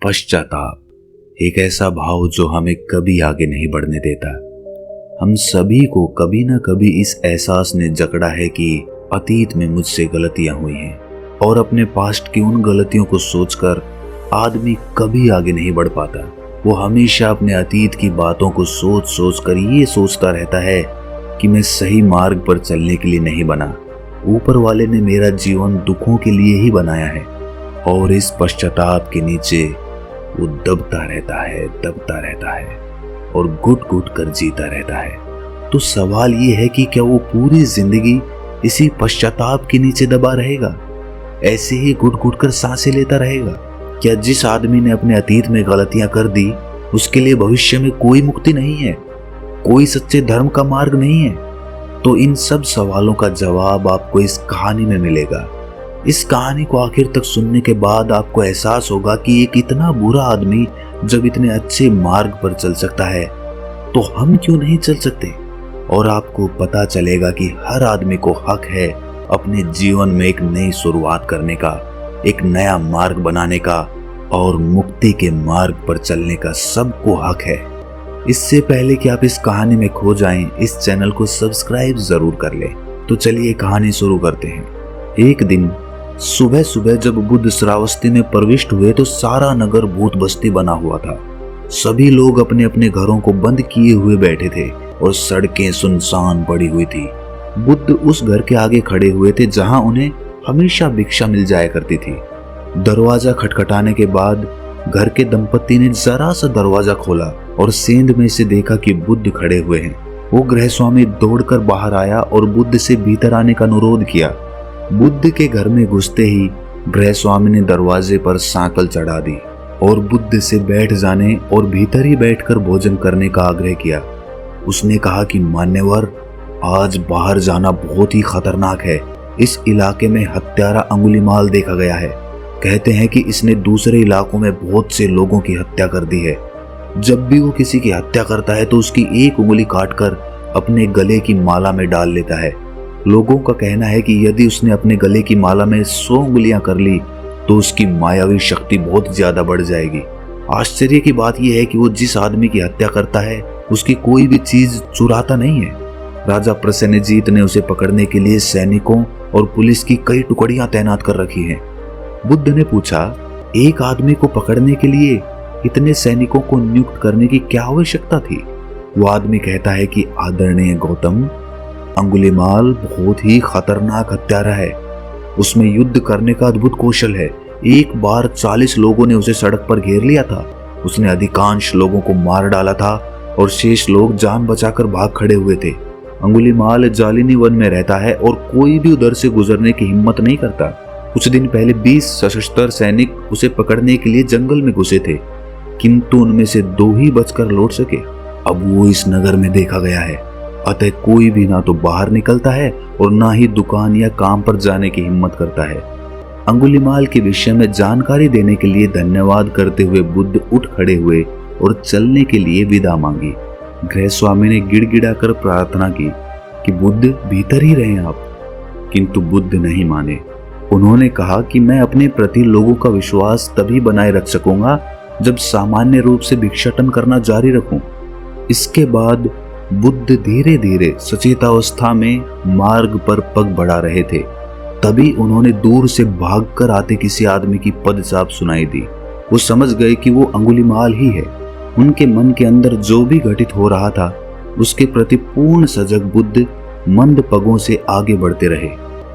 पश्चाताप एक ऐसा भाव जो हमें कभी आगे नहीं बढ़ने देता। हम सभी को कभी ना कभी इस एहसास ने जकड़ा है कि अतीत में मुझसे गलतियां हुई हैं और अपने पास्ट की उन गलतियों को सोचकर आदमी कभी आगे नहीं बढ़ पाता। वो हमेशा अपने अतीत की बातों को सोच सोच कर ये सोचता रहता है कि मैं सही मार्ग पर चलने के लिए नहीं बना, ऊपर वाले ने मेरा जीवन दुखों के लिए ही बनाया है। और इस पश्चाताप के नीचे वो दबता रहता है और घुट घुट कर जीता रहता है। तो सवाल ये है कि क्या वो पूरी जिंदगी इसी पश्चाताप के नीचे दबा रहेगा, ऐसे ही घुट घुट कर सांसें लेता रहेगा? क्या जिस आदमी ने अपने अतीत में गलतियां कर दी उसके लिए भविष्य में कोई मुक्ति नहीं है, कोई सच्चे धर्म का मार्ग नहीं है? तो इन सब सवालों का जवाब आपको इस कहानी में मिलेगा। इस कहानी को आखिर तक सुनने के बाद आपको एहसास होगा कि एक इतना बुरा आदमी जब इतने अच्छे मार्ग पर चल सकता है तो हम क्यों नहीं चल सकते। और आपको पता चलेगा कि हर आदमी को हक है अपने जीवन में एक नई शुरुआत करने का, एक नया मार्ग बनाने का और मुक्ति के मार्ग पर चलने का सबको हक है। इससे पहले कि आप इस कहानी में खो जाएं, इस चैनल को सब्सक्राइब जरूर कर लें। तो चलिए कहानी शुरू करते हैं। एक दिन सुबह सुबह जब बुद्ध श्रावस्ती में प्रविष्ट हुए तो सारा नगर भूत बस्ती बना हुआ था। सभी लोग अपने अपने घरों को बंद किए हुए बैठे थे और सड़कें सुनसान पड़ी हुई थी। बुद्ध उस घर के आगे खड़े हुए थे जहां उन्हें हमेशा भिक्षा मिल जाया करती थी। दरवाजा खटखटाने के बाद घर के दंपति ने जरा सा दरवाजा खोला और सेंध में से देखा कि बुद्ध खड़े हुए हैं। वो गृहस्वामी दौड़कर बाहर आया और बुद्ध से भीतर आने का अनुरोध किया। बुद्ध के घर में घुसते ही गृहस्वामी ने दरवाजे पर सांकल चढ़ा दी और बुद्ध से बैठ जाने और भीतर ही बैठकर भोजन करने का आग्रह किया। उसने कहा कि मान्यवर, आज बाहर जाना बहुत ही खतरनाक है। इस इलाके में हत्यारा अंगुलीमाल देखा गया है। कहते हैं कि इसने दूसरे इलाकों में बहुत से लोगों की हत्या कर दी है। जब भी वो किसी की हत्या करता है तो उसकी एक उंगली काटकर अपने गले की माला में डाल लेता है। लोगों का कहना है कि यदि उसने अपने गले की माला में 100 उंगलियां कर ली तो उसकी मायावी शक्ति बहुत ज्यादा बढ़ जाएगी। आश्चर्य की बात यह है कि वो जिस आदमी की हत्या करता है उसकी कोई भी चीज चुराता नहीं है। राजा प्रसेनजीत ने उसे पकड़ने के लिए सैनिकों और पुलिस की कई टुकड़ियां तैनात कर रखी हैं। बुद्ध ने पूछा, एक आदमी को पकड़ने के लिए इतने सैनिकों को नियुक्त करने की क्या आवश्यकता थी? वो आदमी कहता है कि आदरणीय गौतम, अंगुलीमाल बहुत ही खतरनाक हत्यारा है। उसमें युद्ध करने का अद्भुत कौशल है। एक बार 40 लोगों ने उसे सड़क पर घेर लिया था। उसने अधिकांश लोगों को मार डाला था और शेष लोग जान बचाकर भाग खड़े हुए थे। अंगुलीमाल जालिनी वन में रहता है और कोई भी उधर से गुजरने की हिम्मत नहीं करता। कुछ दिन पहले 20 सशस्त्र सैनिक उसे पकड़ने के लिए जंगल में घुसे थे, किंतु उनमें से 2 ही बचकर लौट सके। अब वो इस नगर में देखा गया है, अतः कोई भी ना तो बाहर निकलता है और ना ही दुकान या काम पर जाने की हिम्मत करता है। अंगुलीमाल के विषय में जानकारी देने के लिए धन्यवाद करते हुए बुद्ध उठ खड़े हुए और चलने के लिए विदा मांगी। गृहस्वामी ने गिड़गिड़ाकर प्रार्थना की कि बुद्ध भीतर ही रहें आप, किंतु बुद्ध नहीं माने। उन्होंने कहा कि मैं अपने प्रति लोगों का विश्वास तभी बनाए रख सकूंगा जब सामान्य रूप से भिक्षाटन करना जारी रखूं। इसके बाद बुद्ध धीरे धीरे सचेतावस्था में मार्ग पर पग बढ़ा रहे थे। तभी उन्होंने दूर से भागकर आते किसी आदमी की पदचाप सुनाई दी। वो समझ गए कि वो अंगुलीमाल ही है। उनके मन के अंदर जो भी घटित हो रहा था उसके प्रति पूर्ण सजग बुद्ध मंद पगों से आगे बढ़ते रहे।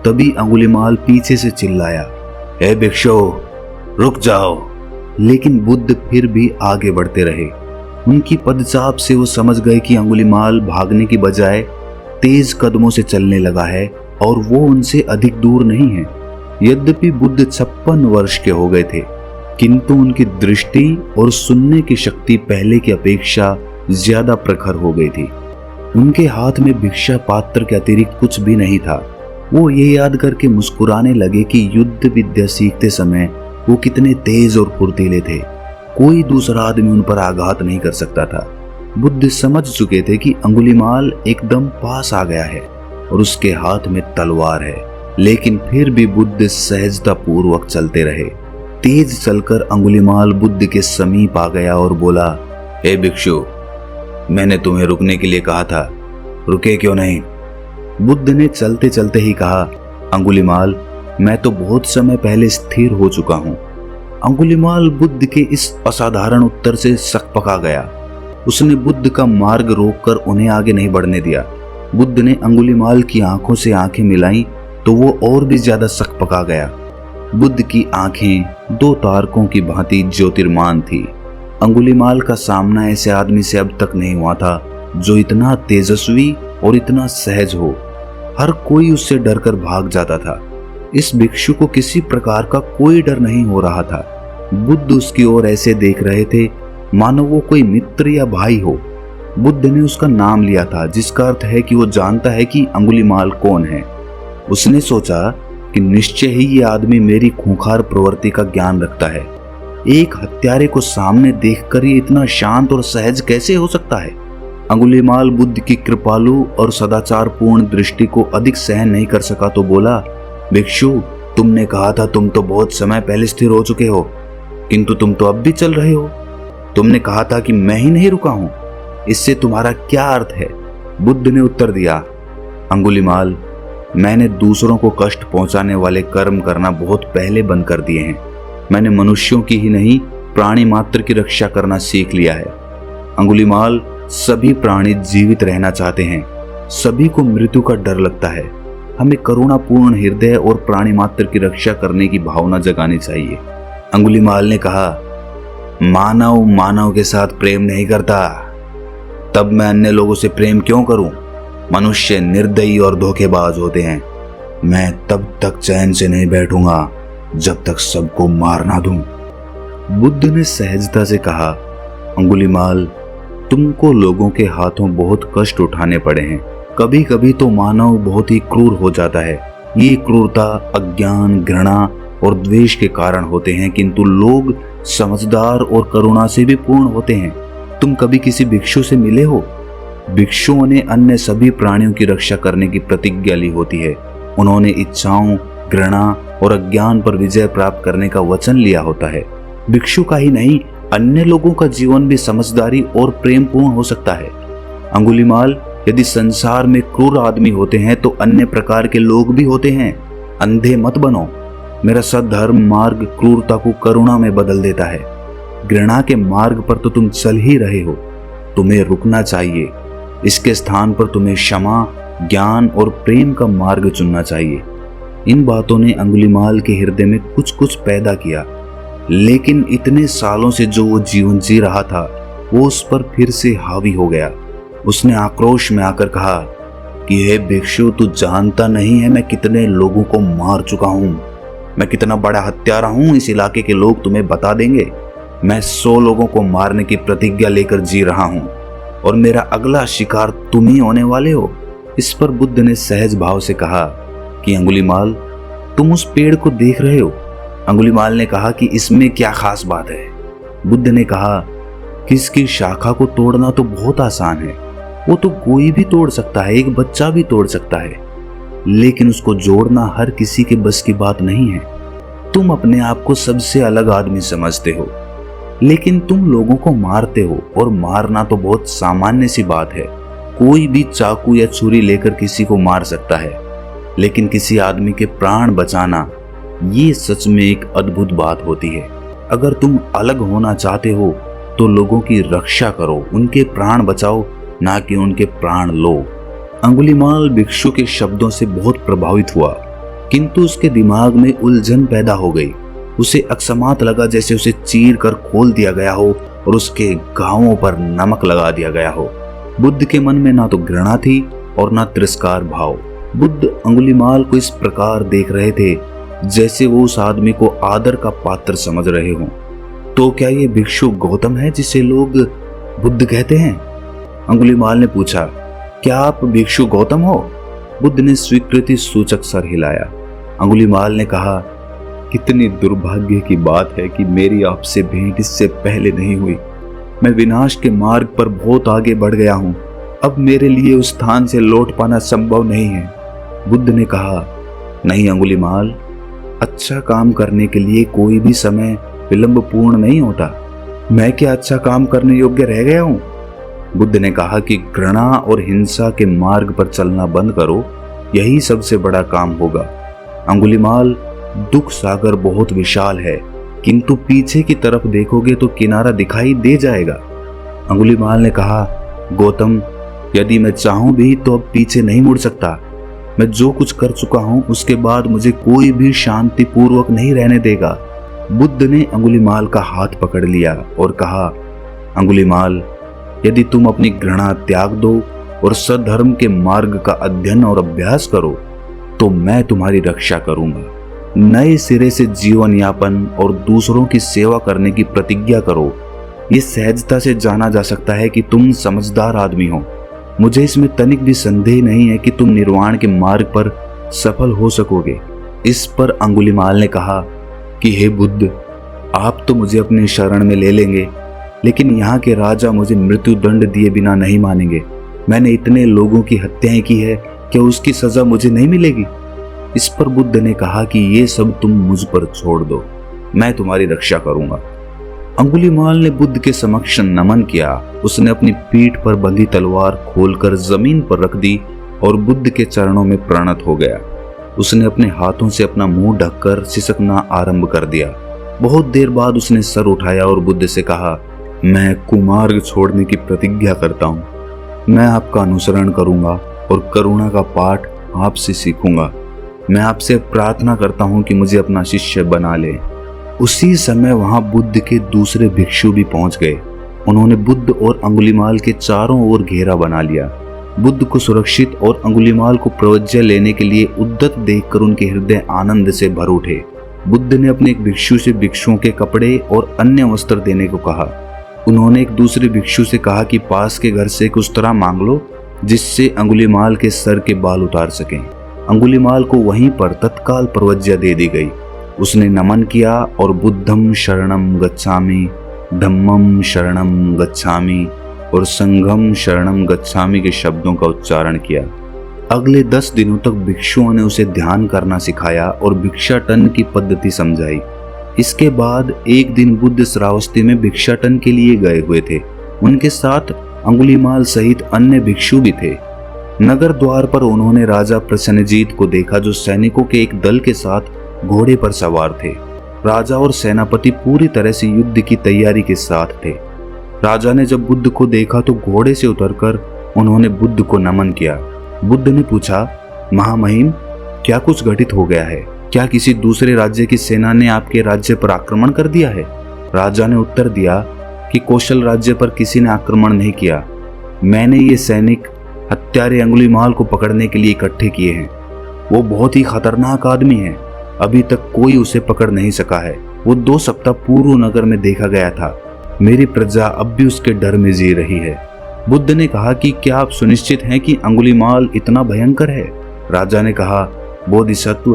तभी अंगुलीमाल पीछे से चिल्लाया, हे भिक्षु, रुक जाओ। लेकिन बुद्ध फिर भी आगे बढ़ते रहे। उनकी पदचाप से वो समझ गए कि अंगुलीमाल भागने की बजाय तेज कदमों से चलने लगा है और वो उनसे अधिक दूर नहीं है। यद्यपि बुद्ध 56 वर्ष के हो गए थे, किंतु उनकी दृष्टि और सुनने की शक्ति पहले की अपेक्षा ज्यादा प्रखर हो गई थी। उनके हाथ में भिक्षा पात्र के अतिरिक्त कुछ भी नहीं था। वो ये याद करके मुस्कुराने लगे कि युद्ध विद्या सीखते समय वो कितने तेज और फुर्तीले थे। कोई दूसरा आदमी उन पर आघात नहीं कर सकता था। बुद्ध समझ चुके थे कि अंगुलीमाल एकदम पास आ गया है और उसके हाथ में तलवार है, लेकिन फिर भी बुद्ध सहजता पूर्वक चलते रहे। तेज चलकर अंगुलीमाल बुद्ध के समीप आ गया और बोला, हे भिक्षु, मैंने तुम्हें रुकने के लिए कहा था, रुके क्यों नहीं? बुद्ध ने चलते चलते ही कहा, अंगुलीमाल, मैं तो बहुत समय पहले स्थिर हो चुका हूं। अंगुलीमाल बुद्ध के इस असाधारण उत्तर से सकपका गया। उसने बुद्ध का मार्ग रोककर उन्हें आगे नहीं बढ़ने दिया। बुद्ध ने अंगुलीमाल की आंखों से आंखें मिलाई तो वो और भी ज्यादा सकपका गया। बुद्ध की आंखें दो तारकों की भांति ज्योतिर्मान थी। अंगुलीमाल का सामना ऐसे आदमी से अब तक नहीं हुआ था जो इतना तेजस्वी और इतना सहज हो। हर कोई उससे डरकर भाग जाता था। इस भिक्षु को किसी प्रकार का कोई डर नहीं हो रहा था। बुद्ध उसकी ओर ऐसे देख रहे थे मानो वो कोई मित्र या भाई हो। बुद्ध ने उसका नाम लिया था, जिसका अर्थ है कि वो जानता है कि अंगुलीमाल कौन है। उसने सोचा कि निश्चय ही ये आदमी मेरी खूंखार प्रवृत्ति का ज्ञान रखता है। एक हत्यारे को सामने देखकर ये इतना शांत और सहज कैसे हो सकता है? अंगुलीमाल बुद्ध की कृपालु और सदाचारपूर्ण दृष्टि को अधिक सहन नहीं कर सका तो बोला, भिक्षु, तुमने कहा था तुम तो बहुत समय पहले स्थिर हो चुके हो, किंतु तुम तो अब भी चल रहे हो। तुमने कहा था कि मैं ही नहीं रुका हूं, इससे तुम्हारा क्या अर्थ है? बुद्ध ने उत्तर दिया, अंगुलीमाल, मैंने दूसरों को कष्ट पहुंचाने वाले कर्म करना बहुत पहले बंद कर दिए हैं। मैंने मनुष्यों की ही नहीं, प्राणी मात्र की रक्षा करना सीख लिया है। अंगुलीमाल, सभी प्राणी जीवित रहना चाहते हैं, सभी को मृत्यु का डर लगता है। हमें करुणापूर्ण हृदय और प्राणी मात्र की रक्षा करने की भावना जगानी चाहिए। अंगुलीमाल ने कहा, मानव मानव के साथ प्रेम नहीं करता, तब मैं अन्य लोगों से प्रेम क्यों करूं? मनुष्य निर्दयी और धोखेबाज होते हैं। मैं तब तक चैन से नहीं बैठूंगा जब तक सबको मार ना दूं। बुद्ध ने सहजता से कहा, अंगुलीमाल, तुमको लोगों के हाथों बहुत कष्ट उठाने पड़े हैं। कभी कभी तो मानव बहुत ही क्रूर हो जाता है। ये क्रूरता अज्ञान, घृणा और द्वेष के कारण होते हैं, किंतु लोग समझदार और करुणा से भी पूर्ण होते हैं। तुम कभी किसी भिक्षु से मिले हो? भिक्षुओं ने अन्य सभी प्राणियों की रक्षा करने की प्रतिज्ञा ली होती है। उन्होंने इच्छाओं, घृणा और अज्ञान पर विजय प्राप्त करने का वचन लिया होता है। भिक्षु का ही नहीं, अन्य लोगों का जीवन भी समझदारी और प्रेमपूर्ण हो सकता है। अंगुलीमाल, यदि संसार में क्रूर आदमी होते हैं तो अन्य प्रकार के लोग भी होते हैं। अंधे मत बनो। मेरा सद्धर्म मार्ग क्रूरता को करुणा में बदल देता है। घृणा के मार्ग पर तो तुम चल ही रहे हो, तुम्हें रुकना चाहिए। इसके स्थान पर तुम्हें क्षमा, ज्ञान और प्रेम का मार्ग चुनना चाहिए। इन बातों ने अंगुलीमाल के हृदय में कुछ कुछ पैदा किया, लेकिन इतने सालों से जो वो जीवन जी रहा था वो उस पर फिर से हावी हो गया। उसने आक्रोश में आकर कहा कि हे भिक्षु, तू जानता नहीं है मैं कितने लोगों को मार चुका हूं। मैं कितना बड़ा हत्यारा हूं, इस इलाके के लोग तुम्हें बता देंगे। मैं 100 लोगों को मारने की प्रतिज्ञा लेकर जी रहा हूं और मेरा अगला शिकार तुम ही होने वाले हो। इस पर बुद्ध ने सहज भाव से कहा कि अंगुलीमाल, तुम उस पेड़ को देख रहे हो? अंगुलीमाल ने कहा कि इसमें क्या खास बात है? बुद्ध ने कहा कि इसकी शाखा को तोड़ना तो बहुत आसान है। वो तो कोई भी तोड़ सकता है, एक बच्चा भी तोड़ सकता है, लेकिन उसको जोड़ना हर किसी के बस की बात नहीं है। तुम अपने आप को सबसे अलग आदमी समझते हो, लेकिन तुम लोगों को मारते हो, और मारना तो बहुत सामान्य सी बात है। कोई भी चाकू या छुरी लेकर किसी को मार सकता है, लेकिन किसी आदमी के प्राण बचाना, ये सच में एक अद्भुत बात होती है। अगर तुम अलग होना चाहते हो तो लोगों की रक्षा करो, उनके प्राण बचाओ, ना कि उनके प्राण लो। अंगुलीमाल भिक्षु के शब्दों से बहुत प्रभावित हुआ, किंतु उसके दिमाग में उलझन पैदा हो गई। उसे अकस्मात लगा जैसे उसे चीर कर खोल दिया गया हो और उसके घावों पर नमक लगा दिया गया हो। बुद्ध के मन में ना तो घृणा थी और ना तिरस्कार भाव। बुद्ध अंगुलीमाल को इस प्रकार देख रहे थे जैसे वो उस आदमी को आदर का पात्र समझ रहे हों। तो क्या ये भिक्षु गौतम है जिसे लोग बुद्ध कहते हैं? अंगुलीमाल ने पूछा, क्या आप भिक्षु गौतम हो? बुद्ध ने स्वीकृति सूचक सर हिलाया। अंगुलीमाल ने कहा, कितनी दुर्भाग्य की बात है कि मेरी आपसे भेंट इससे पहले नहीं हुई। मैं विनाश के मार्ग पर बहुत आगे बढ़ गया हूं। अब मेरे लिए उस स्थान से लौट पाना संभव नहीं है। बुद्ध ने कहा, नहीं अंगुलीमाल, अच्छा काम करने के लिए कोई भी समय विलंब पूर्ण नहीं होता। मैं क्या अच्छा काम करने योग्य रह गया हूँ? बुद्ध ने कहा कि घृणा और हिंसा के मार्ग पर चलना बंद करो, यही सबसे बड़ा काम होगा। अंगुलीमाल, दुख सागर बहुत विशाल है, किंतु पीछे की तरफ देखोगे तो किनारा दिखाई दे जाएगा। अंगुलीमाल ने कहा, गौतम, यदि मैं चाहूं भी तो अब पीछे नहीं मुड़ सकता। मैं जो कुछ कर चुका हूं उसके बाद मुझे कोई भी शांति पूर्वक नहीं रहने देगा। बुद्ध ने अंगुलीमाल का हाथ पकड़ लिया और कहा, अंगुलीमाल, यदि तुम अपनी घृणा त्याग दो और सद्धर्म के मार्ग का अध्ययन और अभ्यास करो तो मैं तुम्हारी रक्षा करूंगा। नए सिरे से जीवन यापन और दूसरों की सेवा करने की प्रतिज्ञा करो। ये सहजता से जाना जा सकता है कि तुम समझदार आदमी हो। मुझे इसमें तनिक भी संदेह नहीं है कि तुम निर्वाण के मार्ग पर सफल हो सकोगे। इस पर अंगुलीमाल ने कहा कि हे बुद्ध, आप तो मुझे अपनी शरण में ले लेंगे, लेकिन यहाँ के राजा मुझे मृत्यु दंड दिए बिना नहीं मानेंगे। मैंने इतने लोगों की हत्याएं की है, क्या उसकी सजा मुझे नहीं मिलेगी? इस पर बुद्ध ने कहा कि ये सब तुम मुझ पर छोड़ दो, मैं तुम्हारी रक्षा करूंगा। अंगुलीमाल ने बुद्ध के समक्ष नमन किया। उसने अपनी पीठ पर बंधी तलवार खोलकर जमीन पर रख दी और बुद्ध के चरणों में प्रणत हो गया। उसने अपने हाथों से अपना मुंह ढककर सिसकना आरंभ कर दिया। बहुत देर बाद उसने सर उठाया और बुद्ध से कहा, मैं कुमार्ग छोड़ने की प्रतिज्ञा करता हूँ। मैं आपका अनुसरण करूंगा और करुणा का पाठ आपसे सीखूंगा। मैं आपसे प्रार्थना करता हूँ कि मुझे अपना शिष्य बना ले। उसी समय वहां बुद्ध के दूसरे भिक्षु भी पहुंच गए। उन्होंने बुद्ध और अंगुलीमाल के चारों ओर घेरा बना लिया। बुद्ध को सुरक्षित और अंगुलीमाल को प्रवज्ञा लेने के लिए उद्यत देखकर उनके हृदय आनंद से भर उठे। बुद्ध ने अपने एक भिक्षु से भिक्षुओं के कपड़े और अन्य वस्त्र देने को कहा। उन्होंने एक दूसरे भिक्षु से कहा कि पास के घर से कुछ तरह मांग लो जिससे अंगुलीमाल के सर के बाल उतार सकें। अंगुलीमाल को वहीं पर तत्काल प्रवज्ञा दे दी गई। उसने नमन किया और बुद्धम शरणम गच्छामि, धम्मम शरणम गच्छामि और संघम शरणम गच्छामि के शब्दों का उच्चारण किया। अगले 10 दिनों तक भिक्षुओं ने उसे ध्यान करना सिखाया और भिक्षाटन की पद्धति समझाई। इसके बाद एक दिन बुद्ध श्रावस्ती में भिक्षाटन के लिए गए हुए थे। उनके साथ अंगुलीमाल सहित अन्य भिक्षु भी थे। नगर द्वार पर उन्होंने राजा प्रसन्नजीत को देखा, जो सैनिकों के एक दल के साथ घोड़े पर सवार थे। राजा और सेनापति पूरी तरह से युद्ध की तैयारी के साथ थे। राजा ने जब बुद्ध को देखा तो घोड़े से उतरकर उन्होंने बुद्ध को नमन किया। बुद्ध ने पूछा, महामहिम, क्या कुछ घटित हो गया है? क्या किसी दूसरे राज्य की सेना ने आपके राज्य पर आक्रमण कर दिया है? राजा ने उत्तर दिया कि कौशल राज्य पर किसी ने आक्रमण नहीं किया। मैंने ये सैनिक हत्यारे अंगुलीमाल को पकड़ने के लिए इकट्ठे किए हैं। वो बहुत ही खतरनाक आदमी है। अभी तक कोई उसे पकड़ नहीं सका है। वो 2 सप्ताह पूर्व नगर में देखा गया था। मेरी प्रजा अब भी उसके डर में जी रही है। बुद्ध ने कहा कि क्या आप सुनिश्चित हैं कि अंगुलीमाल इतना भयंकर है? राजा ने कहा, बोधिसत्व,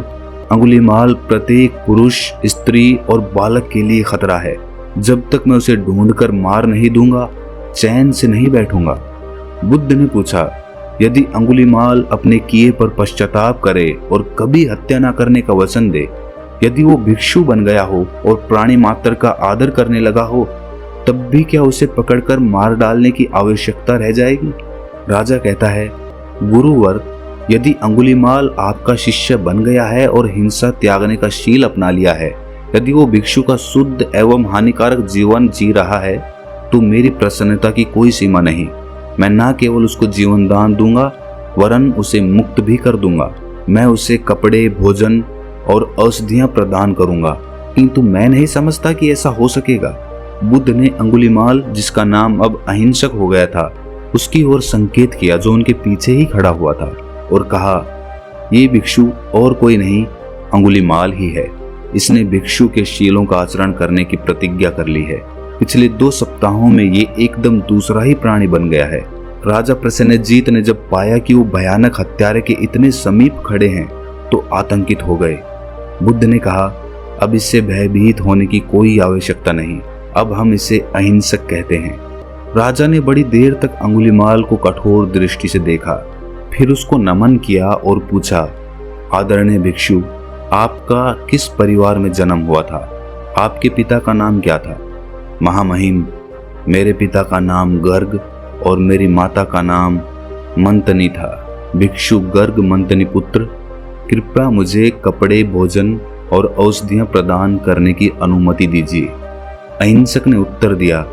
अंगुलीमाल प्रत्येक पुरुष, स्त्री और बालक के लिए खतरा है। जब तक मैं उसे ढूंढकर मार नहीं दूंगा, चैन से नहीं बैठूंगा। बुद्ध ने पूछा, यदि अंगुलीमाल अपने किए पर पश्चाताप करे और कभी हत्या न करने का वचन दे, यदि वो भिक्षु बन गया हो और प्राणी मात्र का आदर करने लगा हो, तब भी क्या उसे पकड़कर मार डालने की आवश्यकता रह जाएगी? राजा कहता है, गुरुवर, यदि अंगुलीमाल आपका शिष्य बन गया है और हिंसा त्यागने का शील अपना लिया है, यदि वो भिक्षु का शुद्ध एवं हानिकारक जीवन जी रहा है, तो मेरी प्रसन्नता की कोई सीमा नहीं। मैं न केवल उसको जीवन दान दूंगा, वरन उसे मुक्त भी कर दूंगा। मैं उसे कपड़े, भोजन और औषधियां प्रदान करूंगा, किंतु मैं नहीं समझता कि ऐसा हो सकेगा। बुद्ध ने अंगुलीमाल, जिसका नाम अब अहिंसक हो गया था, उसकी ओर संकेत किया, जो उनके पीछे ही खड़ा हुआ था, और कहा, ये भिक्षु और कोई नहीं, अंगुलीमाल ही है। इसने भिक्षु के शीलों का आचरण करने की प्रतिज्ञा कर ली है। पिछले 2 सप्ताहों में ये एकदम दूसरा ही प्राणी बन गया है। राजा प्रसन्नजीत ने जब पाया कि वो भयानक हत्यारे के इतने समीप खड़े हैं तो आतंकित हो गए। बुद्ध ने कहा, अब इससे भयभीत होने की कोई आवश्यकता नहीं। अब हम इसे अहिंसक कहते हैं। राजा ने बड़ी देर तक अंगुलीमाल को कठोर दृष्टि से देखा, फिर उसको नमन किया और पूछा, आदरणीय भिक्षु, आपका किस परिवार में जन्म हुआ था? आपके पिता का नाम क्या था? महामहिम, मेरे पिता का नाम गर्ग और मेरी माता का नाम मंतनी था। भिक्षु गर्ग मंतनी पुत्र, कृपया मुझे कपड़े, भोजन और औषधियां प्रदान करने की अनुमति दीजिए। अहिंसक ने उत्तर दिया,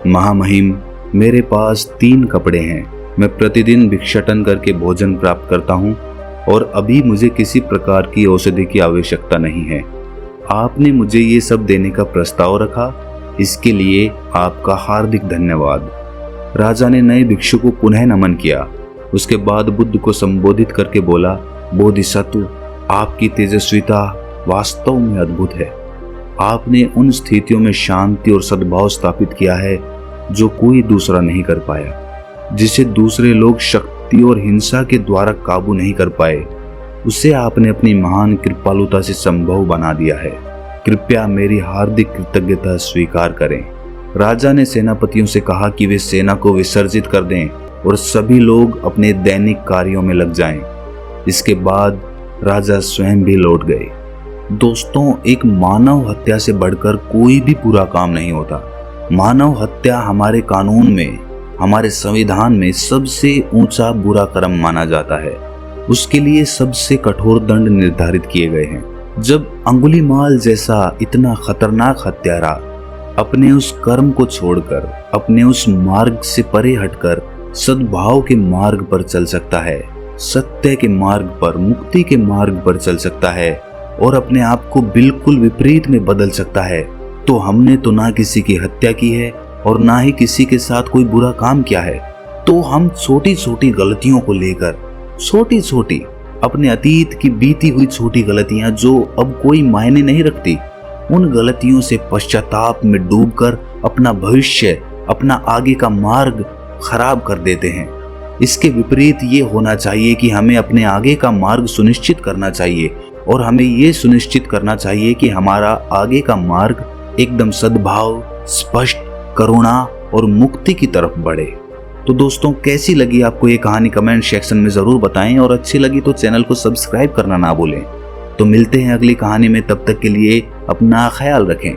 महामहिम, मेरे पास 3 कपड़े हैं। मैं प्रतिदिन भिक्षाटन करके भोजन प्राप्त करता हूँ और अभी मुझे किसी प्रकार की औषधि की आवश्यकता नहीं है। आपने मुझे ये सब देने का प्रस्ताव रखा, इसके लिए आपका हार्दिक धन्यवाद। राजा ने नए भिक्षु को पुनः नमन किया। उसके बाद बुद्ध को संबोधित करके बोला, बोधिसत्व, आपकी तेजस्विता वास्तव में अद्भुत है। आपने उन स्थितियों में शांति और सद्भाव स्थापित किया है जो कोई दूसरा नहीं कर पाया। जिसे दूसरे लोग शक्ति और हिंसा के द्वारा काबू नहीं कर पाए, उसे आपने अपनी महान कृपालुता से संभव बना दिया है। कृपया मेरी हार्दिक कृतज्ञता स्वीकार करें। राजा ने सेनापतियों से कहा कि वे सेना को विसर्जित कर दें और सभी लोग अपने दैनिक कार्यों में लग जाएं। इसके बाद राजा स्वयं भी लौट गए। दोस्तों, एक मानव हत्या से बढ़कर कोई भी बुरा काम नहीं होता। मानव हत्या हमारे कानून में, हमारे संविधान में सबसे ऊंचा बुरा कर्म माना जाता है। उसके लिए सबसे कठोर दंड निर्धारित किए गए हैं। जब अंगुलीमाल जैसा इतना खतरनाक हत्यारा अपने उस कर्म को छोड़कर, अपने उस मार्ग से परे हटकर सद्भाव के मार्ग पर चल सकता है, सत्य के मार्ग पर, मुक्ति के मार्ग पर चल सकता है और अपने आप को बिल्कुल विपरीत में बदल सकता है, तो हमने तो ना किसी की हत्या की है और ना ही किसी के साथ कोई बुरा काम किया है। तो हम छोटी छोटी गलतियों को लेकर, छोटी छोटी अपने अतीत की बीती हुई छोटी गलतियां जो अब कोई मायने नहीं रखती, उन गलतियों से पश्चाताप में डूबकर अपना भविष्य, अपना आगे का मार्ग खराब कर देते हैं। इसके विपरीत ये होना चाहिए कि हमें अपने आगे का मार्ग सुनिश्चित करना चाहिए और हमें ये सुनिश्चित करना चाहिए कि हमारा आगे का मार्ग एकदम सद्भाव, स्पष्ट, करुणा और मुक्ति की तरफ बढ़े। तो दोस्तों, कैसी लगी आपको ये कहानी कमेंट सेक्शन में जरूर बताएं और अच्छी लगी तो चैनल को सब्सक्राइब करना ना भूलें। तो मिलते हैं अगली कहानी में, तब तक के लिए अपना ख्याल रखें।